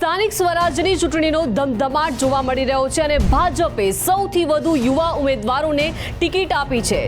સ્થાનિક સ્વરાજની ચૂંટણીનો ધમધમાટ જોવા મળી રહ્યો છે અને ભાજપે સૌથી વધુ યુવા ઉમેદવારોને ટિકિટ આપી છે।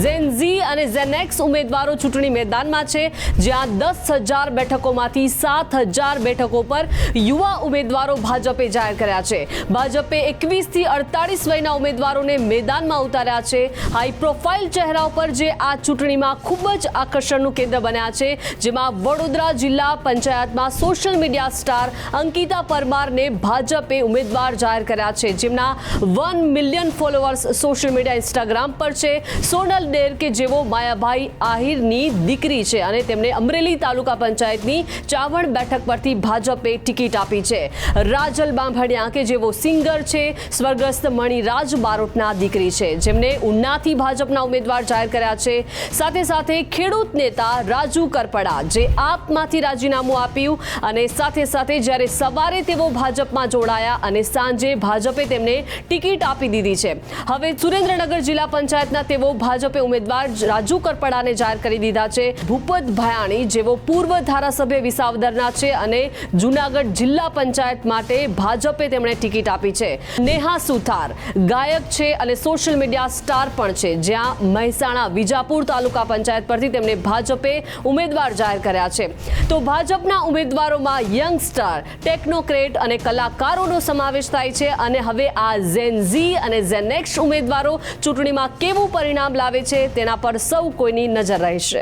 ઝેન ઝી અને ઝેન એક્સ ઉમેદવારો ચૂંટણી મેદાનમાં છે, જ્યાં 10,000 બેઠકોમાંથી 7,000 બેઠકો પર યુવા ઉમેદવારો ભાજપે જાહેર કર્યા છે। ભાજપે 21 થી 48 વયના ઉમેદવારોને મેદાનમાં ઉતાર્યા છે। હાઈ પ્રોફાઇલ ચહેરાઓ પર જે આ ચૂંટણીમાં ખૂબ જ આકર્ષણનું કેન્દ્ર બન્યા છે, જેમાં વડોદરા જિલ્લા પંચાયતમાં સોશિયલ મીડિયા સ્ટાર અંકિતા પરમારને ભાજપે ઉમેદવાર જાહેર કર્યા છે, જેમના 1 million followers social media Instagram પર છે। સોનલ ડેર કે જેઓ માયાભાઈ આહિરની દીકરી છે અને તેમને અમરેલી તાલુકા પંચાયતની ચાવણ બેઠક પરથી ભાજપે ટિકિટ આપી છે। રાજલ બાંભણિયા કે જેઓ સિંગર છે, સ્વર્ગસ્થ મણિરાજ બારોટના દીકરી છે, જેમને ઉનાથી ભાજપના ઉમેદવાર જાહેર કર્યા છે। સાથે સાથે ખેડૂત નેતા રાજુ કરપડા, જે આપમાંથી રાજીનામું આપ્યું અને સાથે સાથે જ્યારે સવારે તેઓ ભાજપમાં જોડાયા અને સાંજે ભાજપે તેમને ટિકિટ આપી દીધી છે। હવે સુરેન્દ્રનગર જિલ્લા પંચાયતના તેઓ ભાજપે ઉમેદવાર રાજુ કરપડાને જાહેર કરી દીધા છે। ભૂપત ભાયાણી, જેઓ પૂર્વ ધારાસભ્ય વિસાવદરના છે અને જૂનાગઢ જિલ્લા પંચાયત માટે ભાજપે તેમણે ટિકિટ આપી છે। નેહા સુથાર ગાયક છે અને સોશિયલ મીડિયા સ્ટાર પણ છે, જ્યાં મહેસાણા વિજાપુર તાલુકા પંચાયત પરથી તેમને ભાજપે ઉમેદવાર જાહેર કર્યા છે। તો ભાજપના ઉમેદવારોમાં યંગસ્ટર, ટેકનોક્રેટ અને કલાકારોનો સમાવેશ થાય છે અને હવે આ ઝેન ઝી અને ઝેન એક્સ ઉમેદવારો ચૂંટણીમાં કેવું પરિણામ લાવે છે તેના પર સૌ કોઈની નજર રહેશે।